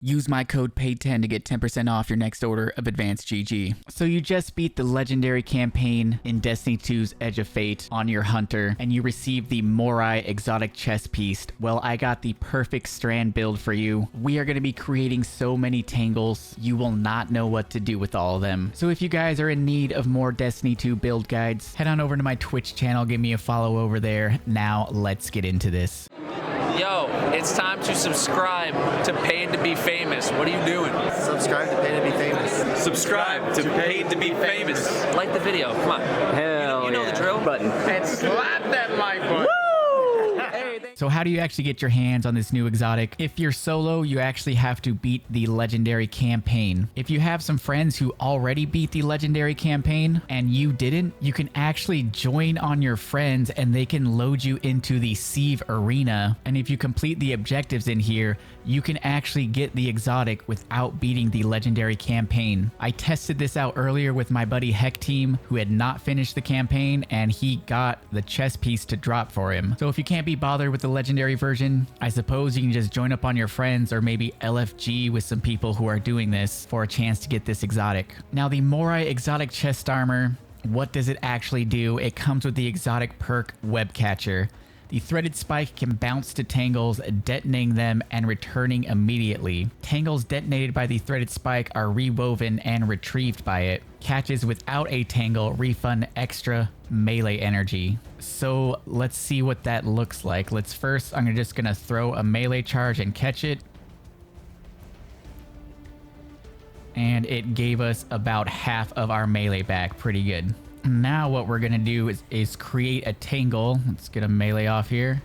Use my code PAID10 to get 10% off your next order of Advanced GG. So you just beat the legendary campaign in Destiny 2's Edge of Fate on your hunter, and you received the Moirai Exotic chest piece. Well, I got the perfect strand build for you. We are going to be creating so many tangles, you will not know what to do with all of them. So if you guys are in need of more Destiny 2 build guides, head on over to my Twitch channel, give me a follow over there. Now let's get into this. Yo, it's time to subscribe to Paid to Be Famous. What are you doing? Subscribe to Paid to Be Famous. Subscribe to Paid to Be Famous. Like the video. Come on. Hell you know yeah. the drill. Button. And slap that like button. So how do you actually get your hands on this new exotic? If you're solo, you actually have to beat the legendary campaign. If you have some friends who already beat the legendary campaign and you didn't, you can actually join on your friends and they can load you into the Sieve arena. And if you complete the objectives in here, you can actually get the exotic without beating the legendary campaign. I tested this out earlier with my buddy Heck Team, who had not finished the campaign, and he got the chest piece to drop for him. So if you can't be bothered with the legendary version, I suppose you can just join up on your friends or maybe LFG with some people who are doing this for a chance to get this exotic. Now the Moirai Exotic chest armor, what does it actually do? It comes with the exotic perk Web Catcher. The threaded spike can bounce to tangles, detonating them and returning immediately. Tangles detonated by the threaded spike are rewoven and retrieved by it. Catches without a tangle refund extra melee energy. So let's see what that looks like. I'm just gonna throw a melee charge and catch it. And it gave us about half of our melee back. Pretty good. Now what we're gonna do is create a tangle. Let's get a melee off here.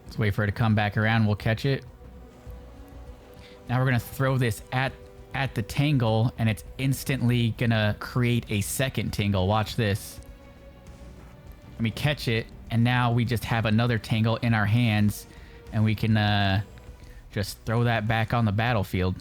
Let's wait for it to come back around. We'll catch it. Now we're gonna throw this at the tangle, and it's instantly gonna create a second tangle. Watch this. Let me catch it, and now we just have another tangle in our hands, and we can just throw that back on the battlefield.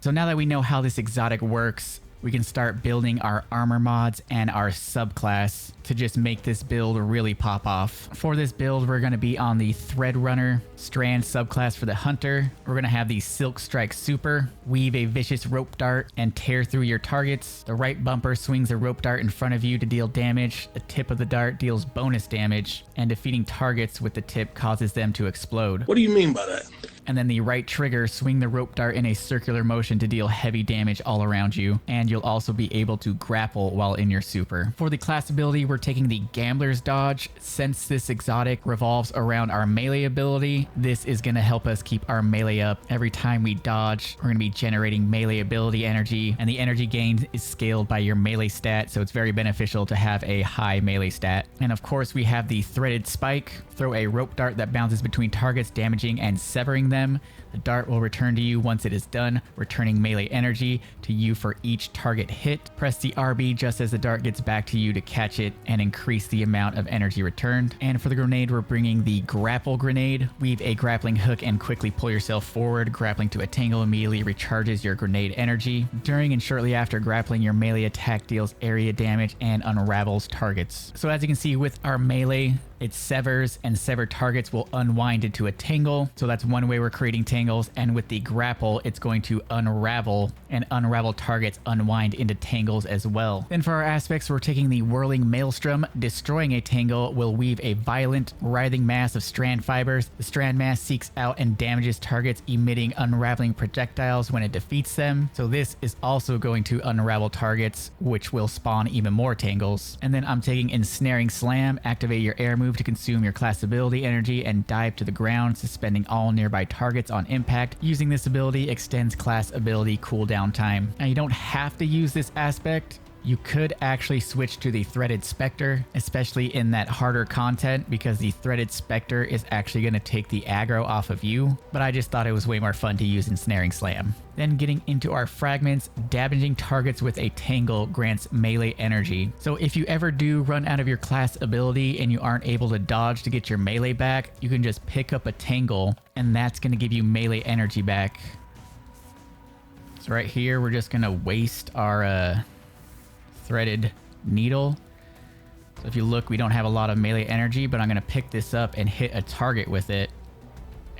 So now that we know how this exotic works, we can start building our armor mods and our subclass to just make this build really pop off. For this build, we're going to be on the Thread Runner Strand subclass for the Hunter. We're going to have the Silk Strike Super, weave a vicious rope dart and tear through your targets. The right bumper swings a rope dart in front of you to deal damage. The tip of the dart deals bonus damage, and defeating targets with the tip causes them to explode. What do you mean by that? And then the right trigger, swing the rope dart in a circular motion to deal heavy damage all around you. And you'll also be able to grapple while in your super. For the class ability, we're taking the Gambler's Dodge. Since this exotic revolves around our melee ability, this is going to help us keep our melee up. Every time we dodge, we're going to be generating melee ability energy. And the energy gain is scaled by your melee stat, so it's very beneficial to have a high melee stat. And of course, we have the Threaded Spike. Throw a rope dart that bounces between targets, damaging and severing them. The dart will return to you once it is done, returning melee energy to you for each target hit. Press the RB just as the dart gets back to you to catch it and increase the amount of energy returned. And for the grenade, we're bringing the Grapple Grenade. Weave a grappling hook and quickly pull yourself forward. Grappling to a tangle immediately recharges your grenade energy. During and shortly after grappling, your melee attack deals area damage and unravels targets. So as you can see with our melee, it severs, and severed targets will unwind into a tangle. So that's one way we're creating tangles. And with the grapple, it's going to unravel, and unravel targets unwind into tangles as well. Then for our aspects, we're taking the Whirling Maelstrom. Destroying a tangle will weave a violent, writhing mass of strand fibers. The strand mass seeks out and damages targets, emitting unraveling projectiles when it defeats them. So this is also going to unravel targets, which will spawn even more tangles. And then I'm taking Ensnaring Slam. Activate your air move to consume your class ability energy and dive to the ground, suspending all nearby targets on impact. Using this ability extends class ability cooldown time. Now you don't have to use this aspect. You could actually switch to the Threaded Spectre, especially in that harder content, because the Threaded Spectre is actually going to take the aggro off of you, but I just thought it was way more fun to use Ensnaring Slam. Then getting into our fragments, damaging targets with a tangle grants melee energy. So if you ever do run out of your class ability and you aren't able to dodge to get your melee back, you can just pick up a tangle and that's going to give you melee energy back. So right here, we're just going to waste our threaded needle. So if you look, we don't have a lot of melee energy, but I'm going to pick this up and hit a target with it.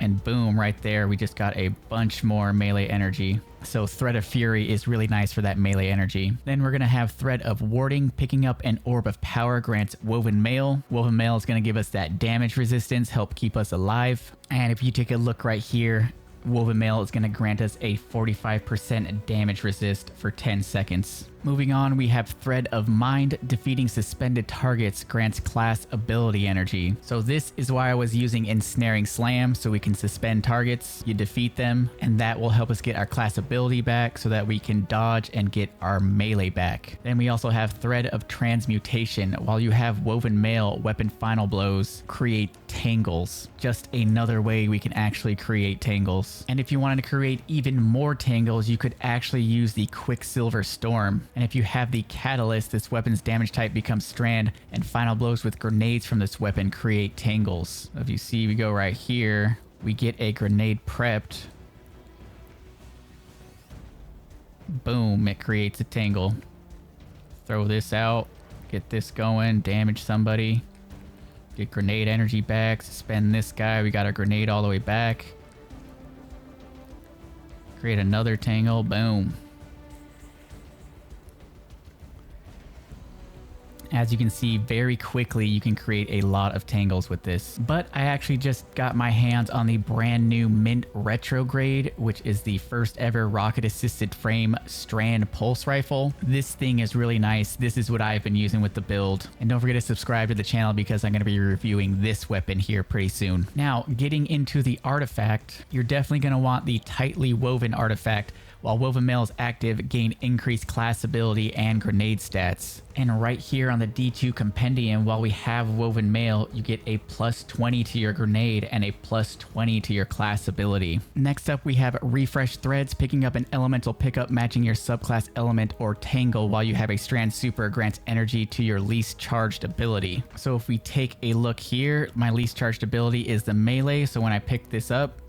And boom, right there, we just got a bunch more melee energy. So Thread of Fury is really nice for that melee energy. Then we're going to have Thread of Warding. Picking up an Orb of Power grants Woven Mail. Woven Mail is going to give us that damage resistance, help keep us alive. And if you take a look right here, Woven Mail is going to grant us a 45% damage resist for 10 seconds. Moving on, we have Thread of Mind. Defeating suspended targets grants class ability energy. So this is why I was using Ensnaring Slam, so we can suspend targets. You defeat them, and that will help us get our class ability back so that we can dodge and get our melee back. Then we also have Thread of Transmutation. While you have Woven Mail, Weapon Final Blows create tangles. Just another way we can actually create tangles. And if you wanted to create even more tangles, you could actually use the Quicksilver Storm. And if you have the Catalyst, this weapon's damage type becomes Strand, and Final Blows with grenades from this weapon create tangles. If you see, we go right here, we get a grenade prepped. Boom, it creates a tangle. Throw this out, get this going, damage somebody. Get grenade energy back, suspend this guy, we got our grenade all the way back. Create another tangle, boom. As you can see, very quickly you can create a lot of tangles with this. But I actually just got my hands on the brand new Mint Retrograde, which is the first ever rocket assisted frame Strand pulse rifle. This thing is really nice. This is what I've been using with the build. And don't forget to subscribe to the channel because I'm going to be reviewing this weapon here pretty soon. Now, getting into the artifact, you're definitely going to want the Tightly Woven artifact. While Woven Mail is active, gain increased class ability and grenade stats. And right here on the D2 Compendium, while we have Woven Mail, you get a plus 20 to your grenade and a plus 20 to your class ability. Next up, we have Refresh Threads. Picking up an elemental pickup matching your subclass element or tangle while you have a Strand Super grants energy to your least charged ability. So if we take a look here, my least charged ability is the melee. So when I pick this up,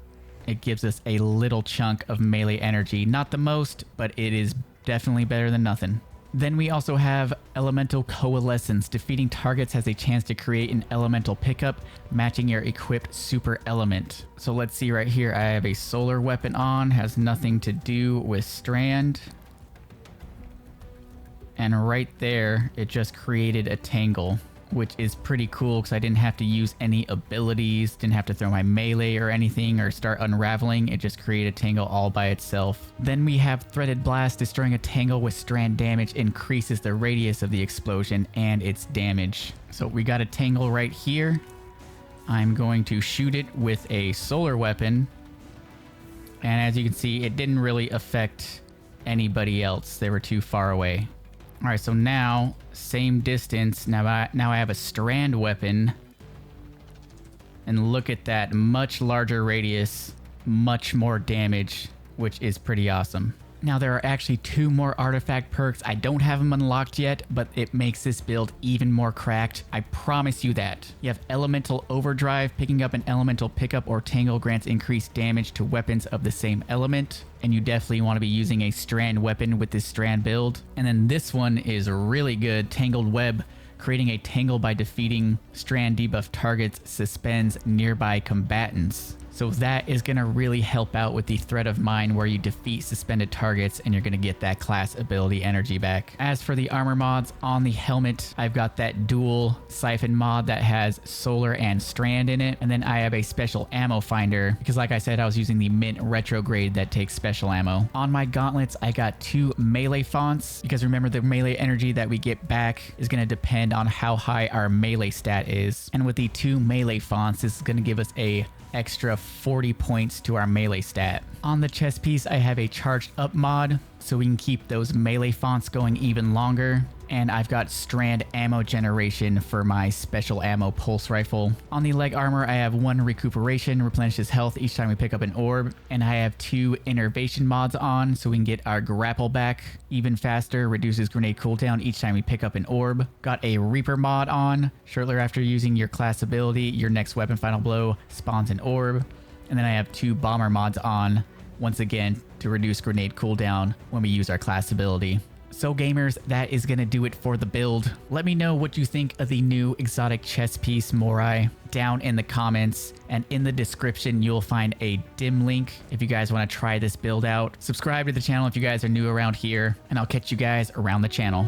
it gives us a little chunk of melee energy. Not the most, but it is definitely better than nothing. Then we also have Elemental Coalescence. Defeating targets has a chance to create an elemental pickup matching your equipped super element. So let's see right here, I have a solar weapon on, has nothing to do with Strand. And right there, it just created a tangle, which is pretty cool because I didn't have to use any abilities, didn't have to throw my melee or anything or start unraveling. It just created a tangle all by itself. Then we have Threaded Blast. Destroying a tangle with Strand damage increases the radius of the explosion and its damage. So we got a tangle right here. I'm going to shoot it with a solar weapon. And as you can see, it didn't really affect anybody else. They were too far away. All right, so now, same distance. Now I have a Strand weapon. And look at that, much larger radius, much more damage, which is pretty awesome. Now there are actually 2 more artifact perks. I don't have them unlocked yet, but it makes this build even more cracked. I promise you that. You have Elemental Overdrive. Picking up an elemental pickup or tangle grants increased damage to weapons of the same element. And you definitely want to be using a Strand weapon with this Strand build. And then this one is really good. Tangled Web. Creating a tangle by defeating Strand debuff targets suspends nearby combatants. So that is going to really help out with the Thread of Mind where you defeat suspended targets and you're going to get that class ability energy back. As for the armor mods, on the helmet, I've got that dual siphon mod that has solar and Strand in it. And then I have a special ammo finder because like I said, I was using the Mint Retrograde that takes special ammo. On my gauntlets, I got 2 melee fonts because remember the melee energy that we get back is going to depend on how high our melee stat is. And with the 2 melee fonts, this is going to give us a extra 40 points to our melee stat. On the chest piece, I have a charged up mod so we can keep those melee fonts going even longer. And I've got Strand ammo generation for my special ammo pulse rifle. On the leg armor, I have 1 recuperation, replenishes health each time we pick up an orb. And I have 2 innervation mods on so we can get our grapple back even faster, reduces grenade cooldown each time we pick up an orb. Got a Reaper mod on. Shortly after using your class ability, your next weapon final blow spawns an orb. And then I have 2 bomber mods on, once again, to reduce grenade cooldown when we use our class ability. So gamers, that is going to do it for the build. Let me know what you think of the new exotic chess piece Moirai down in the comments, and in the description you'll find a dim link if you guys want to try this build out. Subscribe to the channel if you guys are new around here, and I'll catch you guys around the channel.